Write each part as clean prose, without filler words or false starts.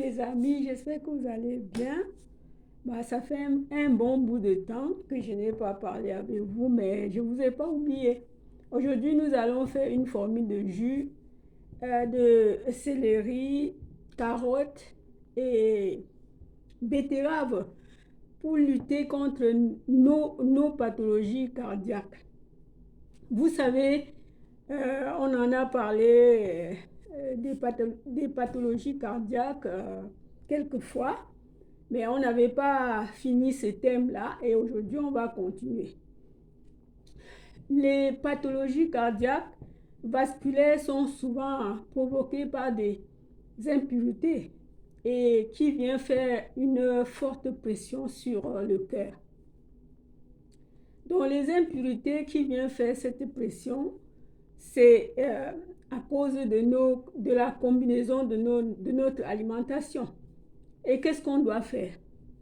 les amis, j'espère que vous allez bien. Ça fait un bon bout de temps que je n'ai pas parlé avec vous, mais je ne vous ai pas oublié. Aujourd'hui, nous allons faire une formule de jus de céleri, carottes et betterave pour lutter contre nos pathologies cardiaques. Vous savez, on en a parlé des pathologies cardiaques quelquefois, mais on n'avait pas fini ce thème-là et aujourd'hui on va continuer. Les pathologies cardiaques vasculaires sont souvent provoquées par des impuretés et qui vient faire une forte pression sur le cœur. Donc les impuretés qui viennent faire cette pression, c'est à cause de la combinaison de notre alimentation. Et qu'est-ce qu'on doit faire?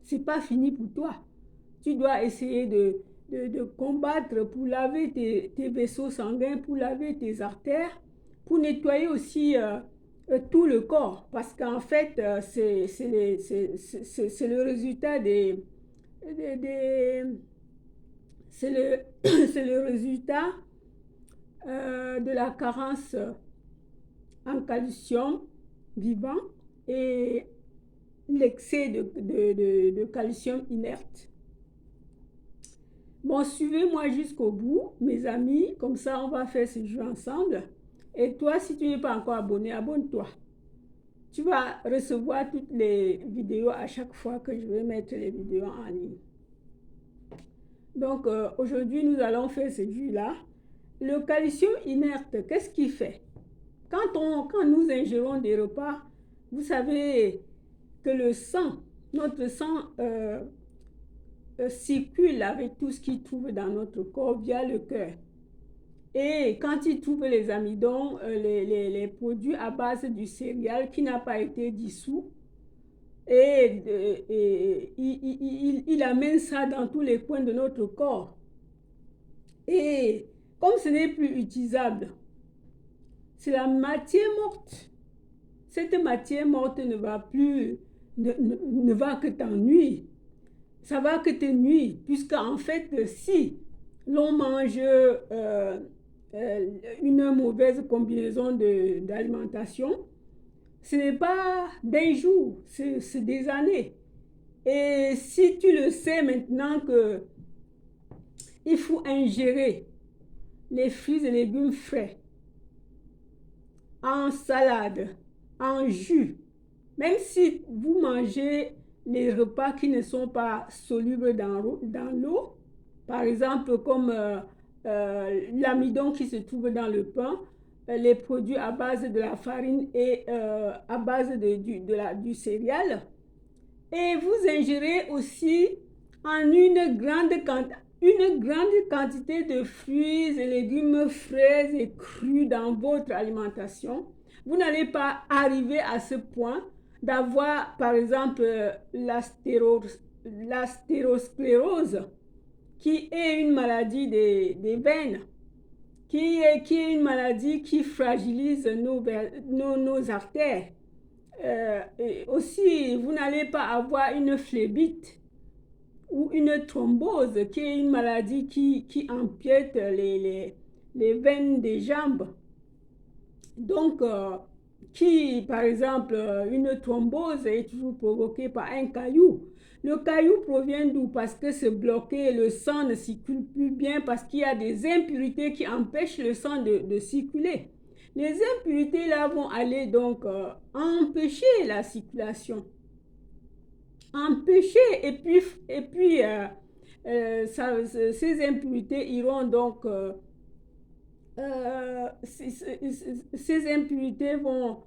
C'est pas fini pour toi. Tu dois essayer de combattre pour laver tes vaisseaux sanguins, pour laver tes artères, pour nettoyer aussi tout le corps. Parce qu'en fait, c'est le résultat c'est le résultat de la carence en calcium vivant et l'excès de calcium inerte. Bon, suivez-moi jusqu'au bout, mes amis, comme ça on va faire ce jeu ensemble. Et toi, si tu n'es pas encore abonné, abonne-toi. Tu vas recevoir toutes les vidéos à chaque fois que je vais mettre les vidéos en ligne. Donc, aujourd'hui, nous allons faire ce jus-là. Le calcium inerte, qu'est-ce qu'il fait? Quand nous ingérons des repas, vous savez que le sang, notre sang circule avec tout ce qu'il trouve dans notre corps via le cœur. Et quand il trouve les amidons, les produits à base du céréal qui n'a pas été dissous, il amène ça dans tous les coins de notre corps. Et comme ce n'est plus utilisable, c'est la matière morte. Cette matière morte ne va que t'ennuyer. Ça va que te nuire, puisqu'en fait, si l'on mange une mauvaise combinaison d'alimentation, ce n'est pas d'un jour, c'est des années. Et si tu le sais maintenant que il faut ingérer les fruits et légumes frais, en salade, en jus, même si vous mangez les repas qui ne sont pas solubles dans l'eau, par exemple comme l'amidon qui se trouve dans le pain, les produits à base de la farine et à base du céréal, et vous ingérez aussi en une grande quantité de fruits et légumes frais et crus dans votre alimentation, vous n'allez pas arriver à ce point d'avoir, par exemple, l'astérosclérose, qui est une maladie des veines, qui est une maladie qui fragilise nos artères. Et aussi, vous n'allez pas avoir une phlébite ou une thrombose, qui est une maladie qui empiète les veines des jambes. Donc, par exemple, une thrombose est toujours provoquée par un caillou. Le caillou provient d'où? Parce que c'est bloqué, le sang ne circule plus bien, parce qu'il y a des impuretés qui empêchent le sang de circuler. Les impuretés là vont aller donc empêcher la circulation. Empêcher, et puis ces impuretés iront donc ces impuretés vont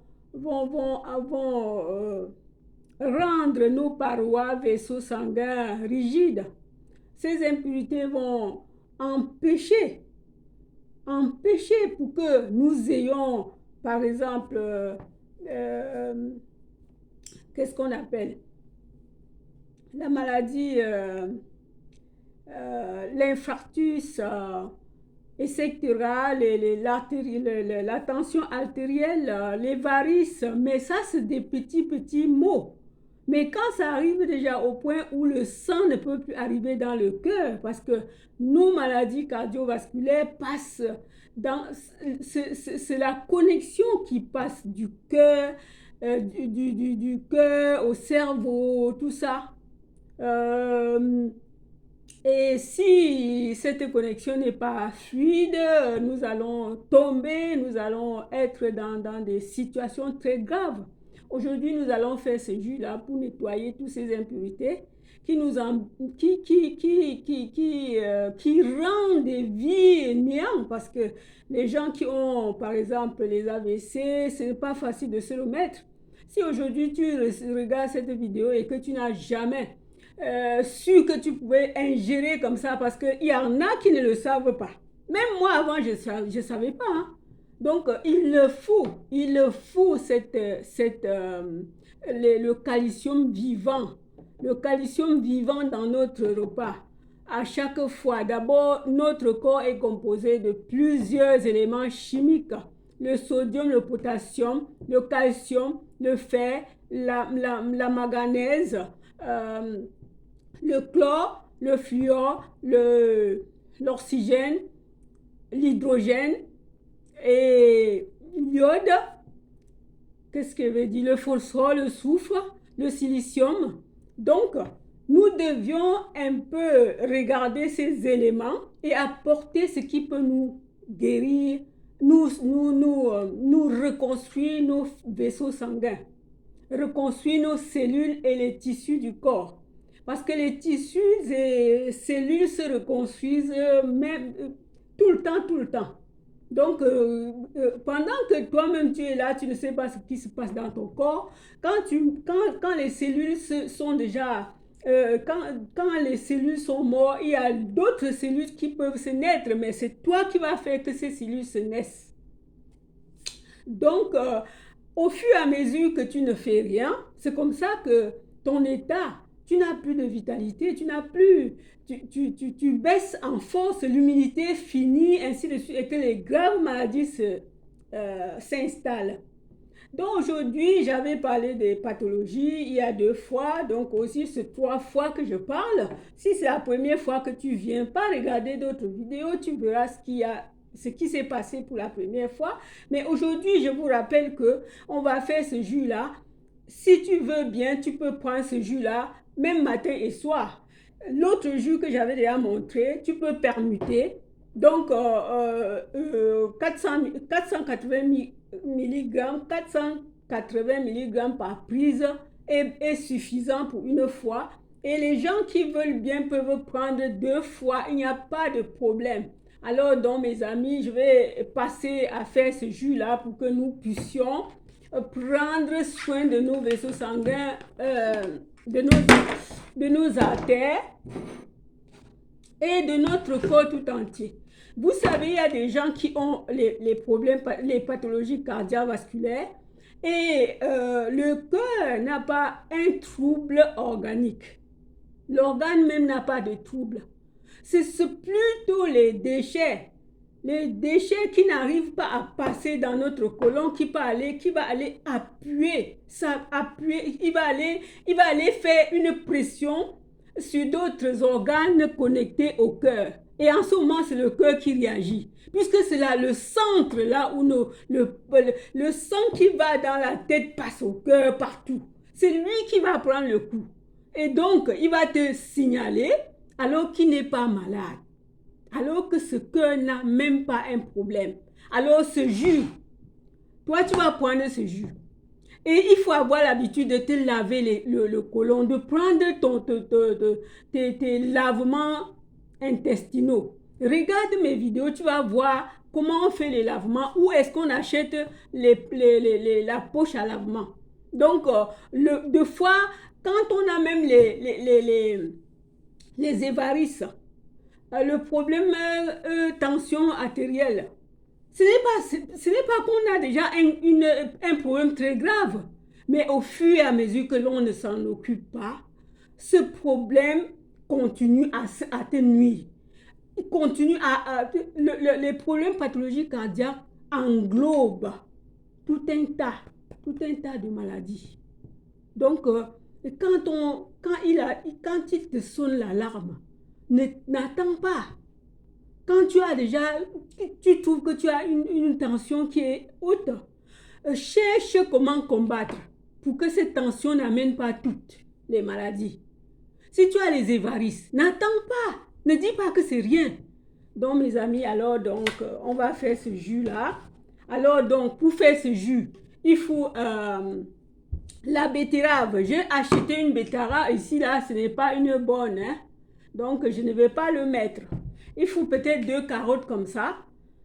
rendre nos parois, vaisseaux sanguins rigides. Ces impuretés vont empêcher pour que nous ayons, par exemple, qu'est-ce qu'on appelle la maladie, l'infarctus etc., la tension artérielle, les varices, mais ça, c'est des petits mots. Mais quand ça arrive déjà au point où le sang ne peut plus arriver dans le cœur, parce que nos maladies cardiovasculaires passent dans... C'est la connexion qui passe du cœur, du cœur au cerveau, tout ça. Euh, et si cette connexion n'est pas fluide, nous allons tomber, nous allons être dans des situations très graves. Aujourd'hui, nous allons faire ce jus-là pour nettoyer toutes ces impuretés qui nous en, qui rendent des vies néants parce que les gens qui ont, par exemple, les AVC, ce n'est pas facile de se remettre. Si aujourd'hui tu regardes cette vidéo et que tu n'as jamais su que tu pouvais ingérer comme ça parce qu'il y en a qui ne le savent pas. Même moi avant, je ne savais pas. Hein. Donc, il faut le calcium vivant. Le calcium vivant dans notre repas. À chaque fois, d'abord, notre corps est composé de plusieurs éléments chimiques. Le sodium, le potassium, le calcium, le fer, la manganèse, le chlore, le fluor, l'oxygène, l'hydrogène et l'iode. Qu'est-ce que veut dire? Le phosphore, le soufre, le silicium. Donc, nous devions un peu regarder ces éléments et apporter ce qui peut nous guérir, nous reconstruire nos vaisseaux sanguins, reconstruire nos cellules et les tissus du corps. Parce que les tissus et cellules se reconstruisent même tout le temps. Donc, pendant que toi-même tu es là, tu ne sais pas ce qui se passe dans ton corps. Quand les cellules sont déjà... quand les cellules sont mortes, il y a d'autres cellules qui peuvent se naître, mais c'est toi qui vas faire que ces cellules se naissent. Donc, au fur et à mesure que tu ne fais rien, c'est comme ça que ton état, tu n'as plus de vitalité, tu baisses en force, l'humidité finit, ainsi de suite, et que les graves maladies s'installent. Donc aujourd'hui, j'avais parlé des pathologies il y a 2 fois, donc aussi c'est 3 fois que je parle. Si c'est la première fois que tu viens pas regarder d'autres vidéos, tu verras ce qui s'est passé pour la première fois. Mais aujourd'hui, je vous rappelle que on va faire ce jus-là. Si tu veux bien, tu peux prendre ce jus-là, même matin et soir. L'autre jus que j'avais déjà montré, tu peux permuter. Donc, 480 mg, 480 mg par prise est suffisant pour une fois. Et les gens qui veulent bien peuvent prendre 2 fois, il n'y a pas de problème. Alors, donc, mes amis, je vais passer à faire ce jus-là pour que nous puissions prendre soin de nos vaisseaux sanguins, de nos artères et de notre corps tout entier. Vous savez, il y a des gens qui ont les problèmes, les pathologies cardiovasculaires et le cœur n'a pas un trouble organique. L'organe même n'a pas de trouble. C'est plutôt les déchets qui n'arrivent pas à passer dans notre côlon, qui va aller appuyer, il va aller faire une pression sur d'autres organes connectés au cœur. Et en ce moment, c'est le cœur qui réagit. Puisque c'est là le centre, là où le sang qui va dans la tête passe au cœur partout. C'est lui qui va prendre le coup. Et donc, il va te signaler alors qu'il n'est pas malade. Alors que ce cœur n'a même pas un problème. Alors ce jus, toi tu vas prendre ce jus. Et il faut avoir l'habitude de te laver le côlon, de prendre tes lavements intestinaux. Regarde mes vidéos, tu vas voir comment on fait les lavements, où est-ce qu'on achète la poche à lavement. Donc, deux fois, quand on a même les évarices, le problème tension artérielle, ce n'est pas qu'on a déjà un problème très grave, mais au fur et à mesure que l'on ne s'en occupe pas, ce problème continue à te nuire. continue les problèmes pathologiques cardiaques englobent tout un tas de maladies. Donc, quand il te sonne l'alarme, n'attends pas. Quand tu trouves que tu as une tension qui est haute, cherche comment combattre pour que cette tension n'amène pas toutes les maladies. Si tu as les varices, n'attends pas. Ne dis pas que c'est rien. Donc, mes amis, alors, on va faire ce jus-là. Alors, donc, pour faire ce jus, il faut la betterave. J'ai acheté une betterave. Ici, là, ce n'est pas une bonne. Hein? Donc, je ne vais pas le mettre. Il faut peut-être 2 carottes comme ça.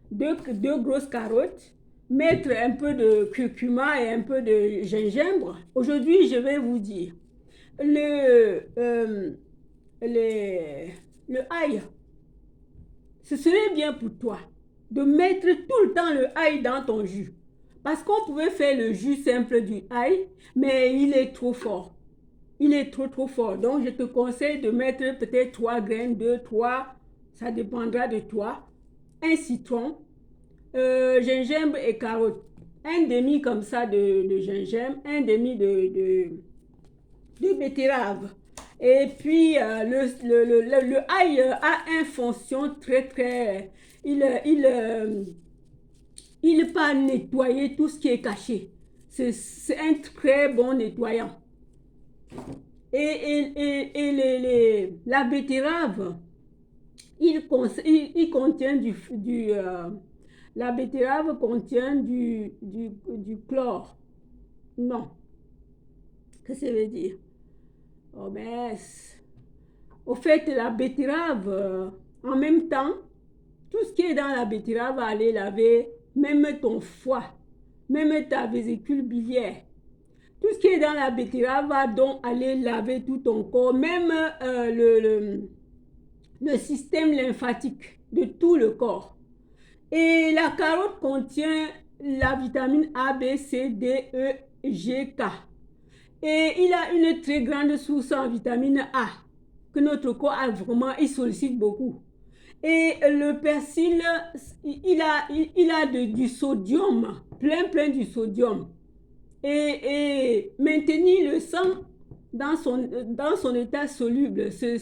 Deux grosses carottes. Mettre un peu de curcuma et un peu de gingembre. Aujourd'hui, je vais vous dire. Le ail, ce serait bien pour toi de mettre tout le temps le ail dans ton jus. Parce qu'on pouvait faire le jus simple du ail, mais il est trop fort. Il est trop fort. Donc, je te conseille de mettre peut-être 3 graines, 2, 3, ça dépendra de toi. Un citron, gingembre et carotte. Un demi comme ça de gingembre, un demi de betterave. Et puis, le ail a une fonction très... Il peut nettoyer tout ce qui est caché. C'est un très bon nettoyant. La betterave, il contient la betterave contient du chlore. Non. Qu'est-ce que ça veut dire? Oh ben, au fait, la betterave, en même temps, tout ce qui est dans la betterave va aller laver même ton foie, même ta vésicule biliaire. Tout ce qui est dans la betterave va donc aller laver tout ton corps, même le système lymphatique de tout le corps. Et la carotte contient la vitamine A, B, C, D, E, G, K. Et il a une très grande source en vitamine A, que notre corps a vraiment, il sollicite beaucoup. Et le persil, il a du sodium, plein du sodium. Et maintenir le sang dans son état soluble, c'est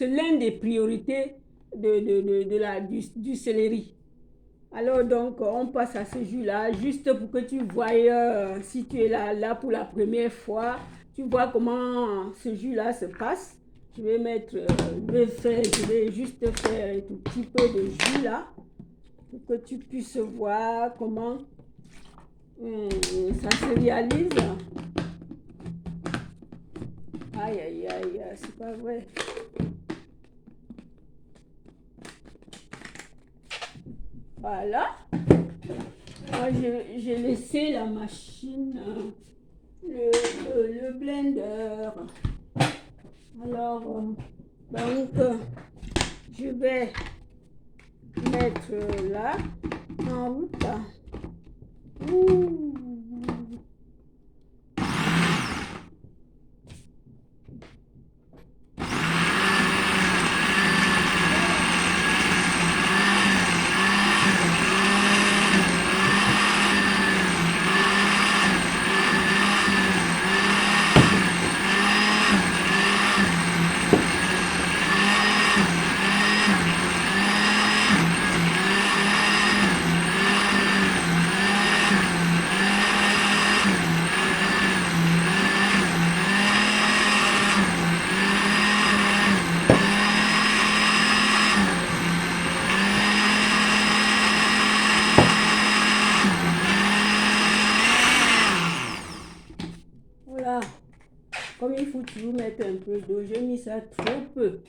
l'une des priorités du céleri. Alors donc, on passe à ce jus-là, juste pour que tu voies, si tu es là pour la première fois, tu vois comment ce jus-là se passe. Je vais juste faire un tout petit peu de jus là, pour que tu puisses voir comment ça se réalise. Aïe, c'est pas vrai. Voilà. Moi, j'ai laissé la machine, le blender. Alors, donc, je vais mettre là, en route. Ouh. Comme il faut toujours mettre un peu d'eau, j'ai mis ça trop peu,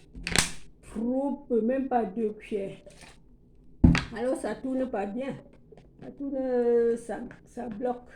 même pas 2 cuillères. Alors ça tourne pas bien, ça tourne, ça bloque.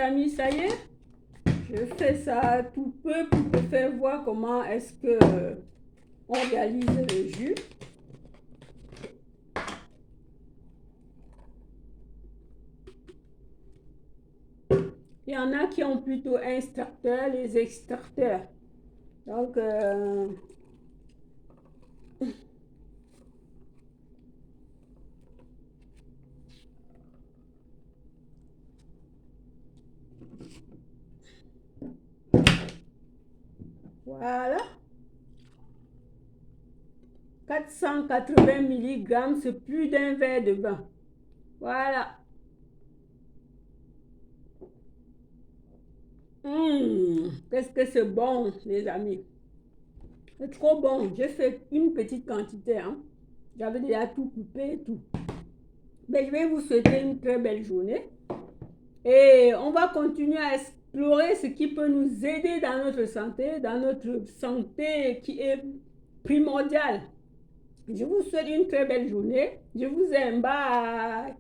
amis, ça y est. Je fais ça tout peu pour te faire voir comment est-ce que on réalise le jus. Il y en a qui ont plutôt un extracteur, les extracteurs. Donc, voilà. 480 mg, c'est plus d'un verre de vin. Voilà. Qu'est-ce que c'est bon, les amis. C'est trop bon. J'ai fait une petite quantité. Hein. J'avais déjà tout coupé et tout. Mais je vais vous souhaiter une très belle journée. Et on va continuer à explorer ce qui peut nous aider dans notre santé qui est primordiale. Je vous souhaite une très belle journée. Je vous aime. Bye.